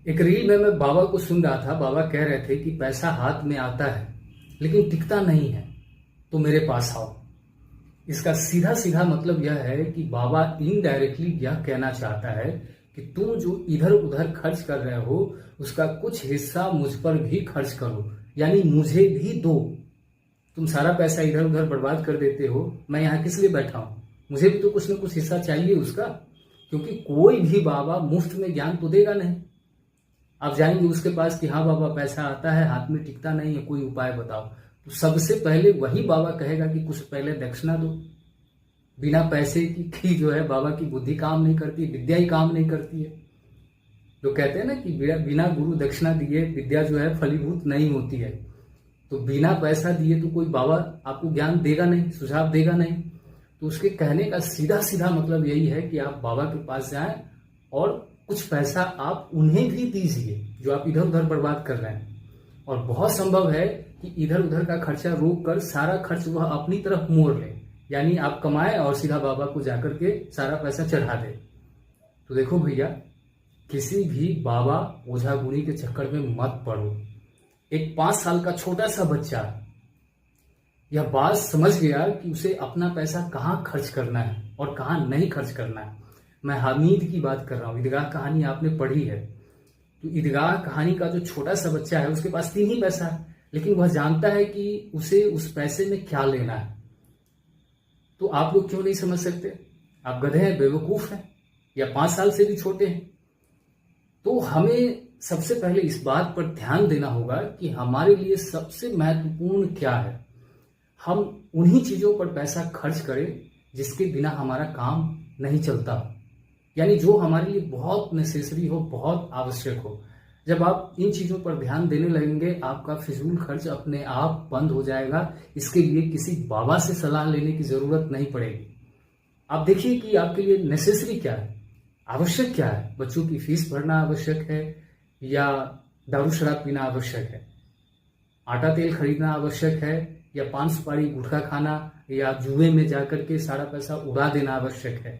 एक रील में मैं बाबा को सुन रहा था। बाबा कह रहे थे कि पैसा हाथ में आता है लेकिन टिकता नहीं है, तो मेरे पास आओ। इसका सीधा सीधा मतलब यह है कि बाबा इनडायरेक्टली यह कहना चाहता है कि तुम जो इधर उधर खर्च कर रहे हो उसका कुछ हिस्सा मुझ पर भी खर्च करो, यानी मुझे भी दो। तुम सारा पैसा इधर उधर बर्बाद कर देते हो, मैं यहाँ किस लिए बैठा हूं? मुझे भी तो कुछ ना कुछ हिस्सा चाहिए उसका, क्योंकि कोई भी बाबा मुफ्त में ज्ञान तो देगा नहीं। आप जाएंगे उसके पास कि हाँ बाबा पैसा आता है, हाथ में टिकता नहीं है, कोई उपाय बताओ, तो सबसे पहले वही बाबा कहेगा कि कुछ पहले दक्षिणा दो। बिना पैसे की जो है बाबा की बुद्धि काम नहीं करती, विद्या ही काम नहीं करती है। तो कहते हैं ना कि बिना गुरु दक्षिणा दिए विद्या जो है फलीभूत नहीं होती है। तो बिना पैसा दिए तो कोई बाबा आपको ज्ञान देगा नहीं, सुझाव देगा नहीं। तो उसके कहने का सीधा सीधा मतलब यही है कि आप बाबा के पास जाएं और कुछ पैसा आप उन्हें भी दीजिए जो आप इधर उधर बर्बाद कर रहे हैं। और बहुत संभव है कि इधर उधर का खर्चा रोक कर सारा खर्च वह अपनी तरफ मोड़ ले, यानी आप कमाएं और सीधा बाबा को जाकर के सारा पैसा चढ़ा दे। तो देखो भैया, किसी भी बाबा ओझा गुनी के चक्कर में मत पड़ो। एक 5 साल का छोटा सा बच्चा यह बात समझ गया कि उसे अपना पैसा कहाँ खर्च करना है और कहाँ नहीं खर्च करना है। मैं हामिद की बात कर रहा हूँ। ईदगाह कहानी आपने पढ़ी है, तो ईदगाह कहानी का जो छोटा सा बच्चा है उसके पास 3 ही पैसा है, लेकिन वह जानता है कि उसे उस पैसे में क्या लेना है। तो आप लोग क्यों नहीं समझ सकते? आप गधे हैं, बेवकूफ हैं, या 5 साल से भी छोटे हैं। तो हमें सबसे पहले इस बात पर ध्यान देना होगा कि हमारे लिए सबसे महत्वपूर्ण क्या है। हम उन्हीं चीजों पर पैसा खर्च करें जिसके बिना हमारा काम नहीं चलता, यानी जो हमारे लिए बहुत नेसेसरी हो, बहुत आवश्यक हो। जब आप इन चीजों पर ध्यान देने लगेंगे, आपका फिजूल खर्च अपने आप बंद हो जाएगा। इसके लिए किसी बाबा से सलाह लेने की जरूरत नहीं पड़ेगी। आप देखिए कि आपके लिए नेसेसरी क्या है, आवश्यक क्या है। बच्चों की फीस भरना आवश्यक है, या दारू शराब पीना आवश्यक है, आटा तेल खरीदना आवश्यक है, या पान सुपारी गुटखा खाना या जुए में जाकर के सारा पैसा उड़ा देना आवश्यक है।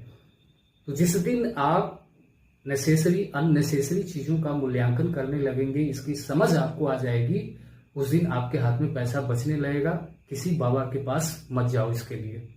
तो जिस दिन आप नेसेसरी अननेसेसरी चीजों का मूल्यांकन करने लगेंगे, इसकी समझ आपको आ जाएगी, उस दिन आपके हाथ में पैसा बचने लगेगा। किसी बाबा के पास मत जाओ इसके लिए।